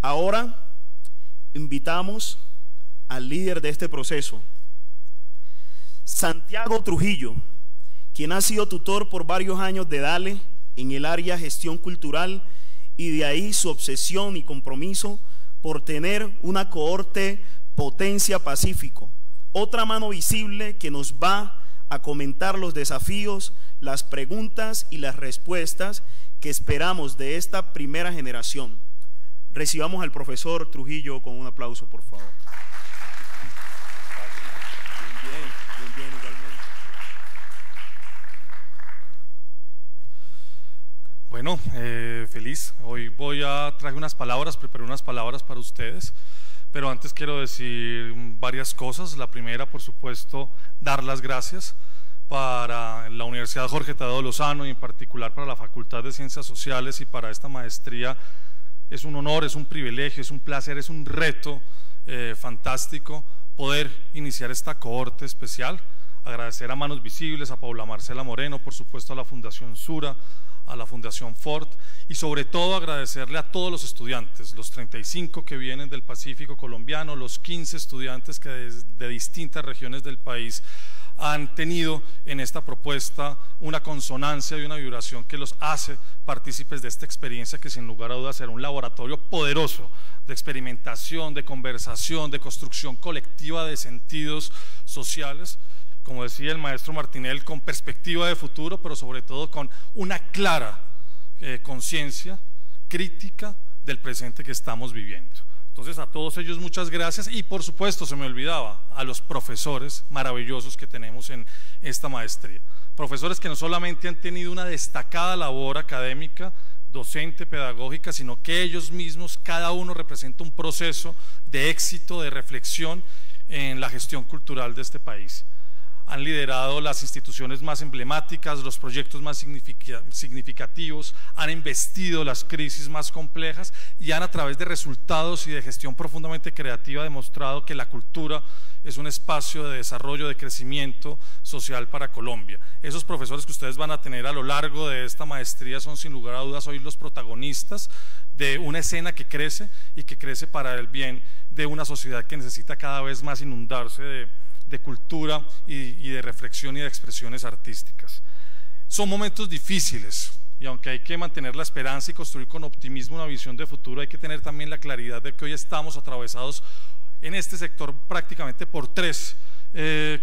Ahora invitamos al líder de este proceso, Santiago Trujillo, quien ha sido tutor por varios años de DALE en el área gestión cultural, y de ahí su obsesión y compromiso por tener una cohorte Potencia Pacífico, otra mano visible que nos va a comentar los desafíos, las preguntas y las respuestas que esperamos de esta primera generación. Recibamos al profesor Trujillo con un aplauso, por favor. Bien, igualmente. Bueno, feliz. Hoy traje unas palabras, preparé unas palabras para ustedes, pero antes quiero decir varias cosas. La primera, por supuesto, dar las gracias para la Universidad Jorge Tadeo Lozano y en particular para la Facultad de Ciencias Sociales y para esta maestría. Es un honor, es un privilegio, es un placer, es un reto fantástico poder iniciar esta cohorte especial. Agradecer a Manos Visibles, a Paula Marcela Moreno, por supuesto a la Fundación Sura, a la Fundación Ford, y sobre todo agradecerle a todos los estudiantes, los 35 que vienen del Pacífico colombiano, los 15 estudiantes que de distintas regiones del país han tenido en esta propuesta una consonancia y una vibración que los hace partícipes de esta experiencia que sin lugar a dudas será un laboratorio poderoso de experimentación, de conversación, de construcción colectiva de sentidos sociales, como decía el maestro Martinel, con perspectiva de futuro, pero sobre todo con una clara conciencia crítica del presente que estamos viviendo. Entonces, a todos ellos muchas gracias, y por supuesto, se me olvidaba, a los profesores maravillosos que tenemos en esta maestría. Profesores que no solamente han tenido una destacada labor académica, docente, pedagógica, sino que ellos mismos, cada uno representa un proceso de éxito, de reflexión en la gestión cultural de este país. Han liderado las instituciones más emblemáticas, los proyectos más significativos, han investido las crisis más complejas y han, a través de resultados y de gestión profundamente creativa, demostrado que la cultura es un espacio de desarrollo, de crecimiento social para Colombia. Esos profesores que ustedes van a tener a lo largo de esta maestría son sin lugar a dudas hoy los protagonistas de una escena que crece y que crece para el bien de una sociedad que necesita cada vez más inundarse de cultura y de reflexión y de expresiones artísticas. Son momentos difíciles, y aunque hay que mantener la esperanza y construir con optimismo una visión de futuro, hay que tener también la claridad de que hoy estamos atravesados en este sector prácticamente por tres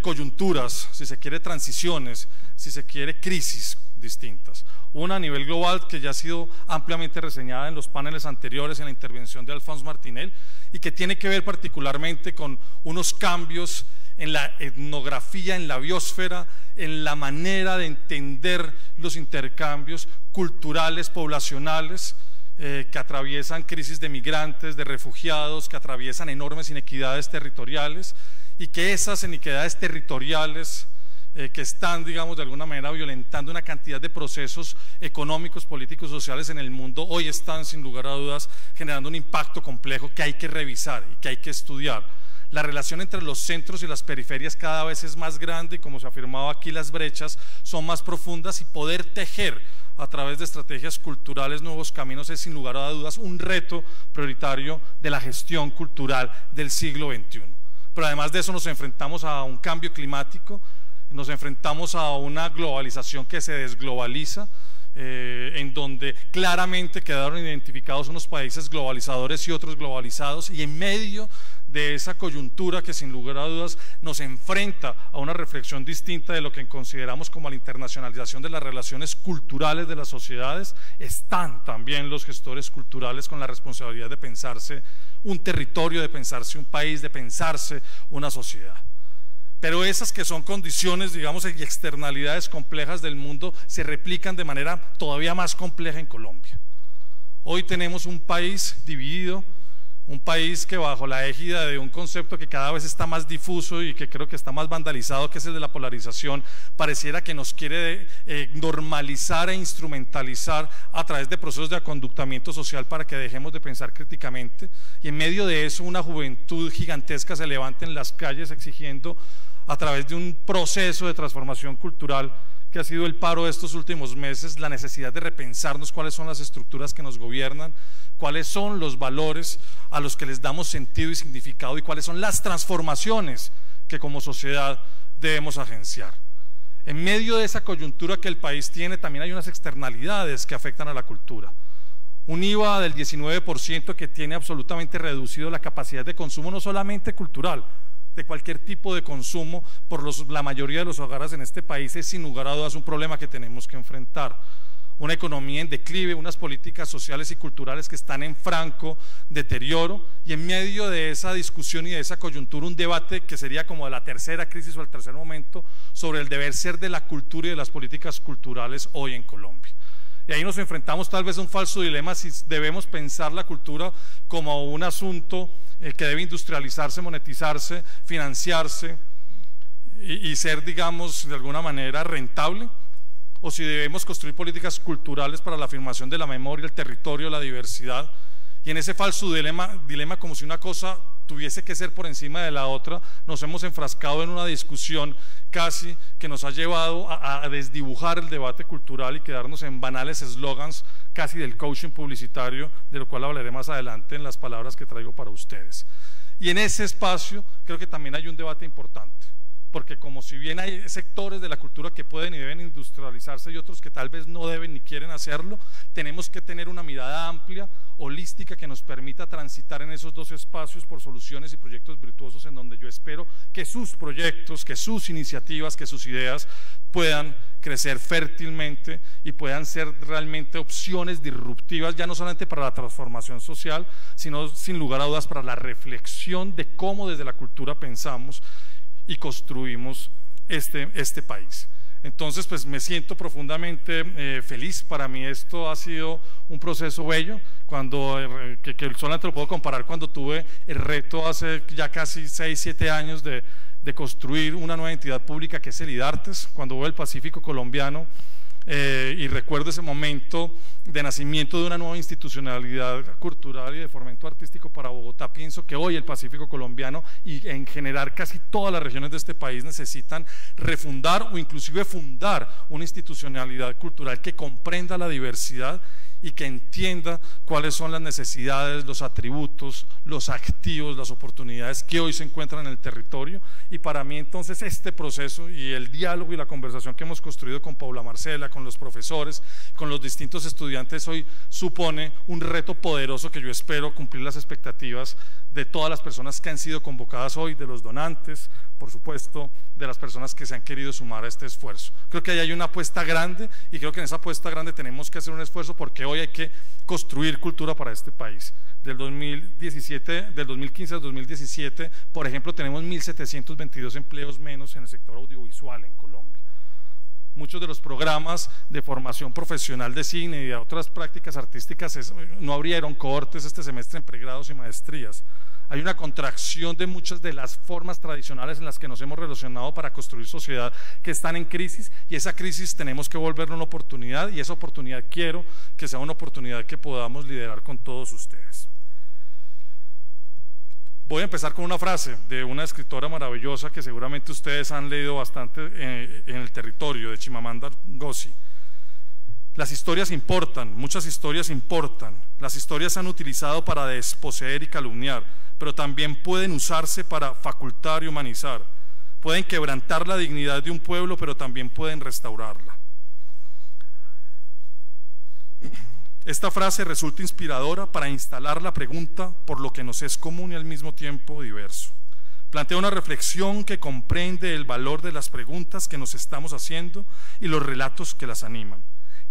coyunturas, si se quiere transiciones, si se quiere crisis distintas. Una a nivel global que ya ha sido ampliamente reseñada en los paneles anteriores, en la intervención de Alphonse Martinel, y que tiene que ver particularmente con unos cambios en la etnografía, en la biosfera, en la manera de entender los intercambios culturales, poblacionales, que atraviesan crisis de migrantes, de refugiados, que atraviesan enormes inequidades territoriales, y que esas inequidades territoriales que están, digamos, de alguna manera violentando una cantidad de procesos económicos, políticos, sociales en el mundo, hoy están sin lugar a dudas generando un impacto complejo que hay que revisar y que hay que estudiar. La relación entre los centros y las periferias cada vez es más grande, y como se afirmaba aquí, las brechas son más profundas, y poder tejer a través de estrategias culturales nuevos caminos es sin lugar a dudas un reto prioritario de la gestión cultural del siglo XXI. Pero además de eso nos enfrentamos a un cambio climático, nos enfrentamos a una globalización que se desglobaliza, en donde claramente quedaron identificados unos países globalizadores y otros globalizados, y en medio de esa coyuntura que sin lugar a dudas nos enfrenta a una reflexión distinta de lo que consideramos como la internacionalización de las relaciones culturales de las sociedades, están también los gestores culturales con la responsabilidad de pensarse un territorio, de pensarse un país, de pensarse una sociedad. Pero esas que son condiciones, digamos, y externalidades complejas del mundo se replican de manera todavía más compleja en Colombia. Hoy tenemos un país dividido, un país que bajo la égida de un concepto que cada vez está más difuso y que creo que está más vandalizado, que es el de la polarización, pareciera que nos quiere normalizar e instrumentalizar a través de procesos de aconductamiento social para que dejemos de pensar críticamente, y en medio de eso una juventud gigantesca se levanta en las calles exigiendo, a través de un proceso de transformación cultural, que ha sido el paro de estos últimos meses, la necesidad de repensarnos cuáles son las estructuras que nos gobiernan, cuáles son los valores a los que les damos sentido y significado y cuáles son las transformaciones que como sociedad debemos agenciar. En medio de esa coyuntura que el país tiene, también hay unas externalidades que afectan a la cultura. Un IVA del 19% que tiene absolutamente reducido la capacidad de consumo, no solamente cultural, de cualquier tipo de consumo por la mayoría de los hogares en este país, es sin lugar a dudas un problema que tenemos que enfrentar. Una economía en declive, unas políticas sociales y culturales que están en franco deterioro, y en medio de esa discusión y de esa coyuntura un debate que sería como de la tercera crisis o el tercer momento sobre el deber ser de la cultura y de las políticas culturales hoy en Colombia. Y ahí nos enfrentamos tal vez a un falso dilema si debemos pensar la cultura como un asunto que debe industrializarse, monetizarse, financiarse y ser, digamos, de alguna manera rentable, o si debemos construir políticas culturales para la afirmación de la memoria, el territorio, la diversidad. Y en ese falso dilema, como si una cosa tuviese que ser por encima de la otra, nos hemos enfrascado en una discusión casi que nos ha llevado a desdibujar el debate cultural y quedarnos en banales eslogans casi del coaching publicitario, de lo cual hablaré más adelante en las palabras que traigo para ustedes. Y en ese espacio creo que también hay un debate importante, porque como si bien hay sectores de la cultura que pueden y deben industrializarse y otros que tal vez no deben ni quieren hacerlo, tenemos que tener una mirada amplia, holística, que nos permita transitar en esos dos espacios por soluciones y proyectos virtuosos en donde yo espero que sus proyectos, que sus iniciativas, que sus ideas puedan crecer fértilmente y puedan ser realmente opciones disruptivas, ya no solamente para la transformación social, sino sin lugar a dudas para la reflexión de cómo desde la cultura pensamos y construimos este país. Entonces, pues me siento profundamente feliz. Para mí esto ha sido un proceso bello, que solamente lo puedo comparar cuando tuve el reto hace ya casi 6, 7 años de construir una nueva entidad pública que es el IDARTES, cuando hubo el Pacífico colombiano, y recuerdo ese momento de nacimiento de una nueva institucionalidad cultural y de fomento artístico para Bogotá. Pienso que hoy el Pacífico colombiano y en general casi todas las regiones de este país necesitan refundar o inclusive fundar una institucionalidad cultural que comprenda la diversidad y que entienda cuáles son las necesidades, los atributos, los activos, las oportunidades que hoy se encuentran en el territorio. Y para mí entonces este proceso y el diálogo y la conversación que hemos construido con Paula Marcela, con los profesores, con los distintos estudiantes hoy supone un reto poderoso que yo espero cumplir las expectativas de todas las personas que han sido convocadas hoy, de los donantes, por supuesto, de las personas que se han querido sumar a este esfuerzo. Creo que ahí hay una apuesta grande y creo que en esa apuesta grande tenemos que hacer un esfuerzo porque hoy hay que construir cultura para este país. Del 2015 al 2017, por ejemplo, tenemos 1.722 empleos menos en el sector audiovisual en Colombia. Muchos de los programas de formación profesional de cine y de otras prácticas artísticas no abrieron cohortes este semestre en pregrados y maestrías. Hay una contracción de muchas de las formas tradicionales en las que nos hemos relacionado para construir sociedad que están en crisis, y esa crisis tenemos que volverla una oportunidad, y esa oportunidad quiero que sea una oportunidad que podamos liderar con todos ustedes. Voy a empezar con una frase de una escritora maravillosa que seguramente ustedes han leído bastante en el territorio, de Chimamanda Ngozi. Las historias importan, muchas historias importan. Las historias se han utilizado para desposeer y calumniar, pero también pueden usarse para facultar y humanizar. Pueden quebrantar la dignidad de un pueblo, pero también pueden restaurarla. Esta frase resulta inspiradora para instalar la pregunta por lo que nos es común y al mismo tiempo diverso. Plantea una reflexión que comprende el valor de las preguntas que nos estamos haciendo y los relatos que las animan.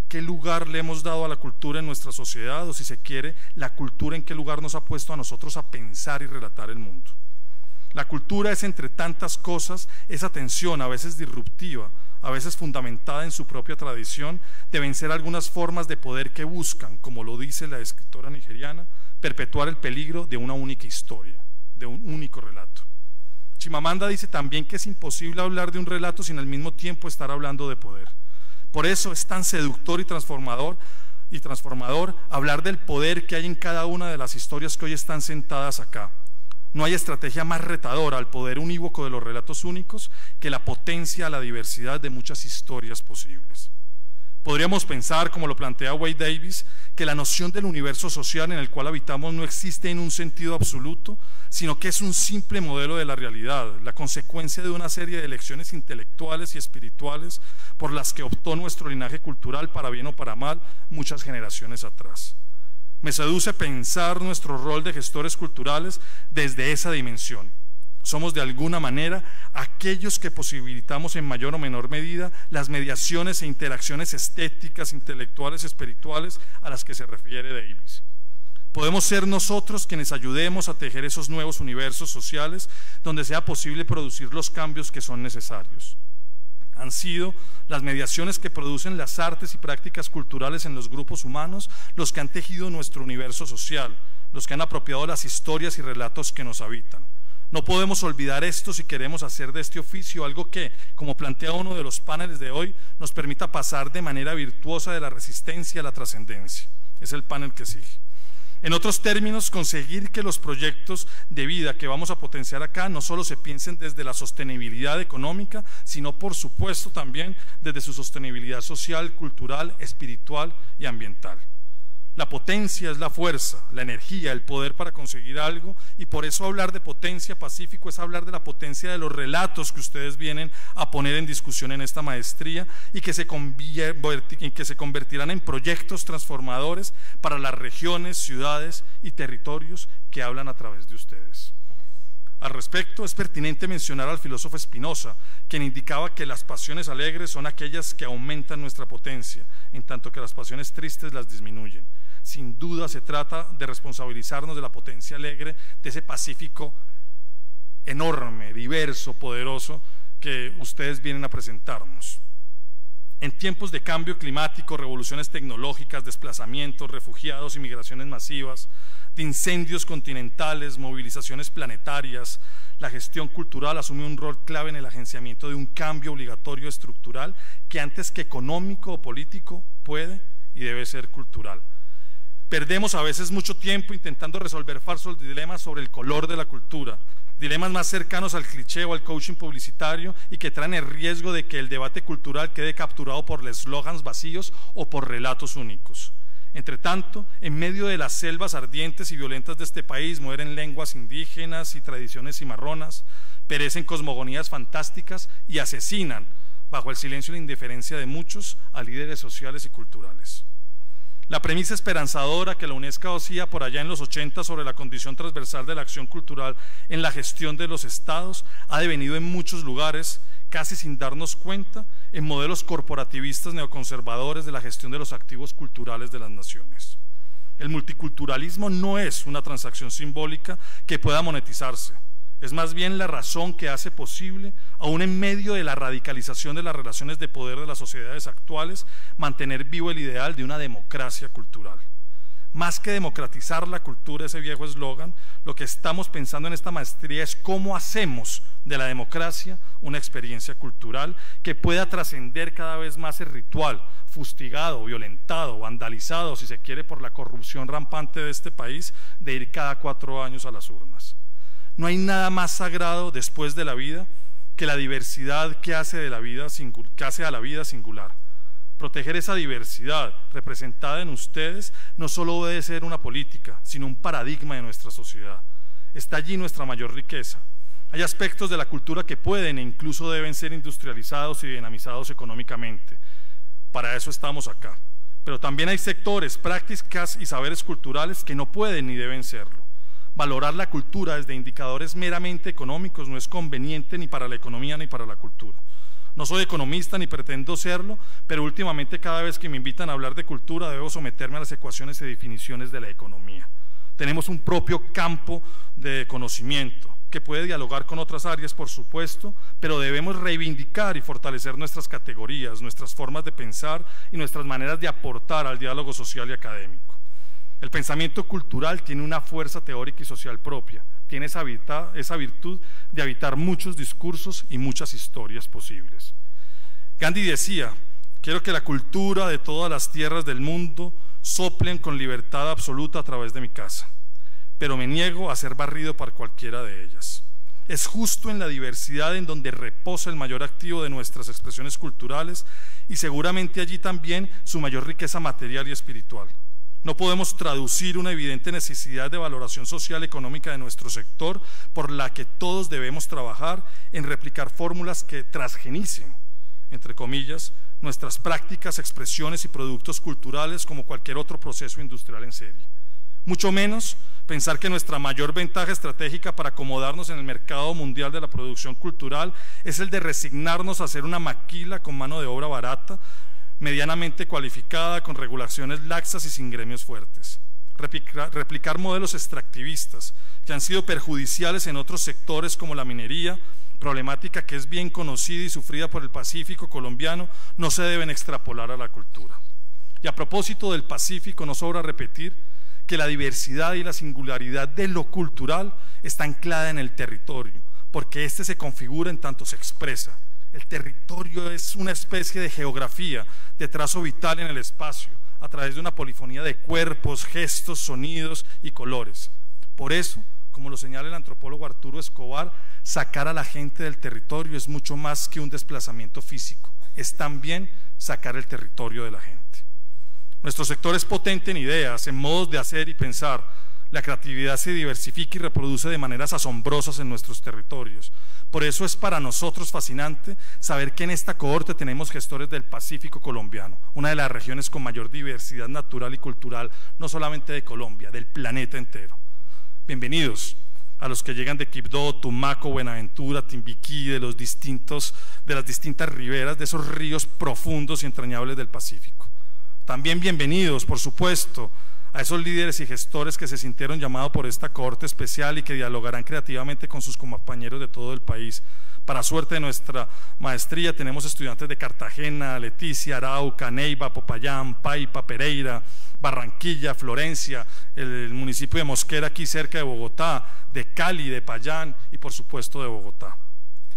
¿Qué lugar le hemos dado a la cultura en nuestra sociedad? O si se quiere, la cultura en qué lugar nos ha puesto a nosotros a pensar y relatar el mundo. La cultura es, entre tantas cosas, esa tensión a veces disruptiva, a veces fundamentada en su propia tradición, de vencer algunas formas de poder que buscan, como lo dice la escritora nigeriana, perpetuar el peligro de una única historia, de un único relato. Chimamanda dice también que es imposible hablar de un relato sin al mismo tiempo estar hablando de poder. Por eso es tan seductor y transformador hablar del poder que hay en cada una de las historias que hoy están sentadas acá. No hay estrategia más retadora al poder unívoco de los relatos únicos que la potencia a la diversidad de muchas historias posibles. Podríamos pensar, como lo plantea Wade Davis, que la noción del universo social en el cual habitamos no existe en un sentido absoluto, sino que es un simple modelo de la realidad, la consecuencia de una serie de elecciones intelectuales y espirituales por las que optó nuestro linaje cultural, para bien o para mal, muchas generaciones atrás. Me seduce pensar nuestro rol de gestores culturales desde esa dimensión. Somos de alguna manera aquellos que posibilitamos en mayor o menor medida las mediaciones e interacciones estéticas, intelectuales, espirituales a las que se refiere Davis. Podemos ser nosotros quienes ayudemos a tejer esos nuevos universos sociales donde sea posible producir los cambios que son necesarios. Han sido las mediaciones que producen las artes y prácticas culturales en los grupos humanos los que han tejido nuestro universo social, los que han apropiado las historias y relatos que nos habitan. No podemos olvidar esto si queremos hacer de este oficio algo que, como plantea uno de los paneles de hoy, nos permita pasar de manera virtuosa de la resistencia a la trascendencia. Es el panel que sigue. En otros términos, conseguir que los proyectos de vida que vamos a potenciar acá no solo se piensen desde la sostenibilidad económica, sino por supuesto también desde su sostenibilidad social, cultural, espiritual y ambiental. La potencia es la fuerza, la energía, el poder para conseguir algo, y por eso hablar de potencia pacífico es hablar de la potencia de los relatos que ustedes vienen a poner en discusión en esta maestría y que se convertirán en proyectos transformadores para las regiones, ciudades y territorios que hablan a través de ustedes. Al respecto, es pertinente mencionar al filósofo Spinoza, quien indicaba que las pasiones alegres son aquellas que aumentan nuestra potencia, en tanto que las pasiones tristes las disminuyen. Sin duda se trata de responsabilizarnos de la potencia alegre, de ese Pacífico enorme, diverso, poderoso que ustedes vienen a presentarnos. En tiempos de cambio climático, revoluciones tecnológicas, desplazamientos, refugiados y migraciones masivas, de incendios continentales, movilizaciones planetarias, la gestión cultural asume un rol clave en el agenciamiento de un cambio obligatorio estructural que antes que económico o político puede y debe ser cultural. Perdemos a veces mucho tiempo intentando resolver falsos dilemas sobre el color de la cultura, dilemas más cercanos al cliché o al coaching publicitario y que traen el riesgo de que el debate cultural quede capturado por eslogans vacíos o por relatos únicos. Entre tanto, en medio de las selvas ardientes y violentas de este país mueren lenguas indígenas y tradiciones cimarronas, perecen cosmogonías fantásticas y asesinan, bajo el silencio y la indiferencia de muchos, a líderes sociales y culturales. La premisa esperanzadora que la UNESCO hacía por allá en los 80 sobre la condición transversal de la acción cultural en la gestión de los estados ha devenido en muchos lugares, casi sin darnos cuenta, en modelos corporativistas neoconservadores de la gestión de los activos culturales de las naciones. El multiculturalismo no es una transacción simbólica que pueda monetizarse, es más bien la razón que hace posible, aún en medio de la radicalización de las relaciones de poder de las sociedades actuales, mantener vivo el ideal de una democracia cultural. Más que democratizar la cultura, ese viejo eslogan, lo que estamos pensando en esta maestría es cómo hacemos de la democracia una experiencia cultural que pueda trascender cada vez más el ritual, fustigado, violentado, vandalizado, si se quiere, por la corrupción rampante de este país, de ir cada 4 años a las urnas. No hay nada más sagrado después de la vida que la diversidad que hace a la vida singular. Proteger esa diversidad representada en ustedes no solo debe ser una política, sino un paradigma de nuestra sociedad. Está allí nuestra mayor riqueza. Hay aspectos de la cultura que pueden e incluso deben ser industrializados y dinamizados económicamente. Para eso estamos acá. Pero también hay sectores, prácticas y saberes culturales que no pueden ni deben serlo. Valorar la cultura desde indicadores meramente económicos no es conveniente ni para la economía ni para la cultura. No soy economista ni pretendo serlo, pero últimamente cada vez que me invitan a hablar de cultura debo someterme a las ecuaciones y definiciones de la economía. Tenemos un propio campo de conocimiento que puede dialogar con otras áreas, por supuesto, pero debemos reivindicar y fortalecer nuestras categorías, nuestras formas de pensar y nuestras maneras de aportar al diálogo social y académico. El pensamiento cultural tiene una fuerza teórica y social propia, tiene esa virtud de habitar muchos discursos y muchas historias posibles. Gandhi decía: quiero que la cultura de todas las tierras del mundo soplen con libertad absoluta a través de mi casa. pero me niego a ser barrido por cualquiera de ellas. Es justo en la diversidad en donde reposa el mayor activo de nuestras expresiones culturales y seguramente allí también su mayor riqueza material y espiritual. No podemos traducir una evidente necesidad de valoración social y económica de nuestro sector por la que todos debemos trabajar en replicar fórmulas que transgenicen, entre comillas, nuestras prácticas, expresiones y productos culturales como cualquier otro proceso industrial en serie. Mucho menos pensar que nuestra mayor ventaja estratégica para acomodarnos en el mercado mundial de la producción cultural es el de resignarnos a ser una maquila con mano de obra barata, medianamente cualificada, con regulaciones laxas y sin gremios fuertes. Replicar modelos extractivistas que han sido perjudiciales en otros sectores como la minería, problemática que es bien conocida y sufrida por el Pacífico colombiano, no se deben extrapolar a la cultura. Y a propósito del Pacífico, no sobra repetir que la diversidad y la singularidad de lo cultural está anclada en el territorio, porque éste se configura en tanto se expresa. El territorio es una especie de geografía, de trazo vital en el espacio, a través de una polifonía de cuerpos, gestos, sonidos y colores. Por eso, como lo señala el antropólogo Arturo Escobar, sacar a la gente del territorio es mucho más que un desplazamiento físico, es también sacar el territorio de la gente. Nuestro sector es potente en ideas, en modos de hacer y pensar. La creatividad se diversifica y reproduce de maneras asombrosas en nuestros territorios. Por eso es para nosotros fascinante saber que en esta cohorte tenemos gestores del Pacífico colombiano, una de las regiones con mayor diversidad natural y cultural, no solamente de Colombia, del planeta entero. Bienvenidos a los que llegan de Quibdó, Tumaco, Buenaventura, Timbiquí, de las distintas riberas de esos ríos profundos y entrañables del Pacífico. También bienvenidos, por supuesto, a esos líderes y gestores que se sintieron llamados por esta cohorte especial y que dialogarán creativamente con sus compañeros de todo el país. Para suerte de nuestra maestría tenemos estudiantes de Cartagena, Leticia, Arauca, Neiva, Popayán, Paipa, Pereira, Barranquilla, Florencia, el municipio de Mosquera aquí cerca de Bogotá, de Cali, de Payán y por supuesto de Bogotá.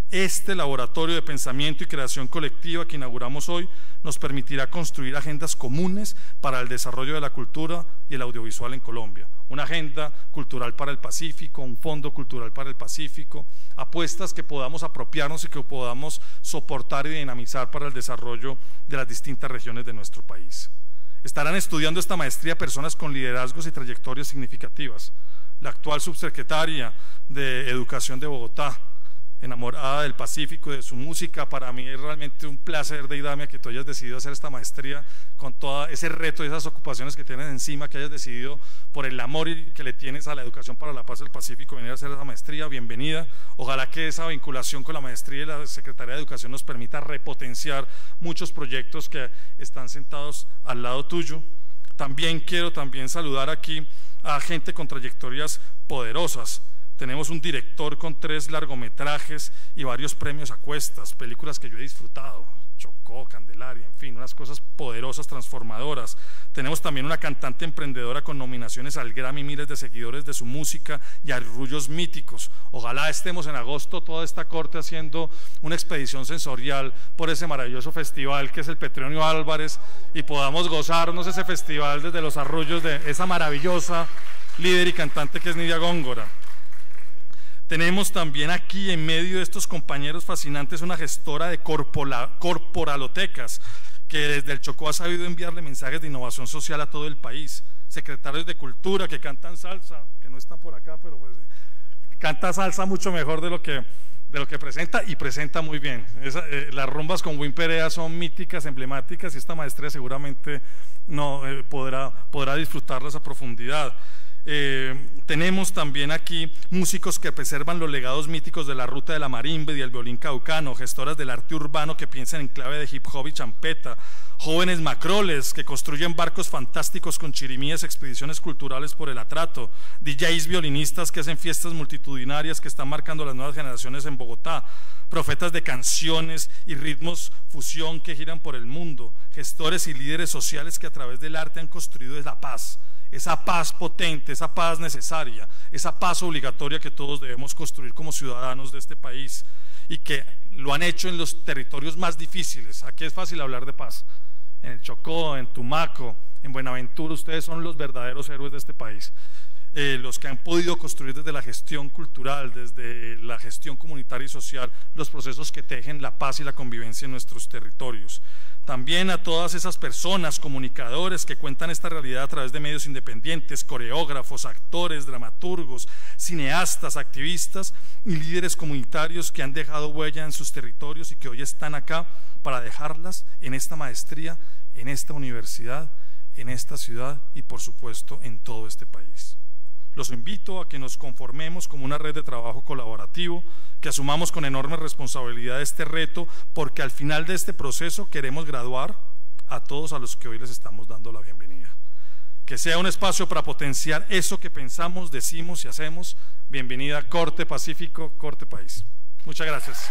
Este laboratorio de pensamiento y creación colectiva que inauguramos hoy nos permitirá construir agendas comunes para el desarrollo de la cultura y el audiovisual en Colombia. Una agenda cultural para el Pacífico, un fondo cultural para el Pacífico, apuestas que podamos apropiarnos y que podamos soportar y dinamizar para el desarrollo de las distintas regiones de nuestro país. Estarán estudiando esta maestría personas con liderazgos y trayectorias significativas. La actual subsecretaria de Educación de Bogotá, enamorada del Pacífico y de su música. Para mí es realmente un placer, Deidamia, que tú hayas decidido hacer esta maestría con todo ese reto y esas ocupaciones que tienes encima, que hayas decidido por el amor que le tienes a la educación para la paz del Pacífico venir a hacer esa maestría. Bienvenida. Ojalá que esa vinculación con la maestría y la Secretaría de Educación nos permita repotenciar muchos proyectos que están sentados al lado tuyo. También quiero saludar aquí a gente con trayectorias poderosas. Tenemos un director con 3 largometrajes y varios premios a cuestas, películas que yo he disfrutado, Chocó, Candelaria, en fin, unas cosas poderosas, transformadoras. Tenemos también una cantante emprendedora con nominaciones al Grammy, miles de seguidores de su música y arrullos míticos. Ojalá estemos en agosto toda esta corte haciendo una expedición sensorial por ese maravilloso festival que es el Petronio Álvarez y podamos gozarnos ese festival desde los arrullos de esa maravillosa líder y cantante que es Nidia Góngora. Tenemos también aquí en medio de estos compañeros fascinantes una gestora de corporalotecas que desde el Chocó ha sabido enviarle mensajes de innovación social a todo el país. Secretarios de Cultura que cantan salsa, que no está por acá, pero pues canta salsa mucho mejor de lo que presenta y presenta muy bien. Las rumbas con Win Perea son míticas, emblemáticas y esta maestría seguramente podrá disfrutarlas a profundidad. Tenemos también aquí músicos que preservan los legados míticos de la ruta de la marimba y del violín caucano, gestoras del arte urbano que piensan en clave de hip hop y champeta, jóvenes macroles que construyen barcos fantásticos con chirimías, expediciones culturales por el atrato, DJs violinistas que hacen fiestas multitudinarias que están marcando las nuevas generaciones en Bogotá, profetas de canciones y ritmos fusión que giran por el mundo, gestores y líderes sociales que a través del arte han construido la paz. Esa paz potente, esa paz necesaria, esa paz obligatoria que todos debemos construir como ciudadanos de este país y que lo han hecho en los territorios más difíciles. Aquí es fácil hablar de paz, en el Chocó, en Tumaco, en Buenaventura, ustedes son los verdaderos héroes de este país. los que han podido construir desde la gestión cultural, desde la gestión comunitaria y social, los procesos que tejen la paz y la convivencia en nuestros territorios. También a todas esas personas, comunicadores que cuentan esta realidad a través de medios independientes, coreógrafos, actores, dramaturgos, cineastas, activistas y líderes comunitarios que han dejado huella en sus territorios y que hoy están acá para dejarlas en esta maestría, en esta universidad, en esta ciudad y por supuesto en todo este país. Los invito a que nos conformemos como una red de trabajo colaborativo, que asumamos con enorme responsabilidad este reto, porque al final de este proceso queremos graduar a todos a los que hoy les estamos dando la bienvenida. Que sea un espacio para potenciar eso que pensamos, decimos y hacemos. Bienvenida Corte Pacífico, Corte País. Muchas gracias.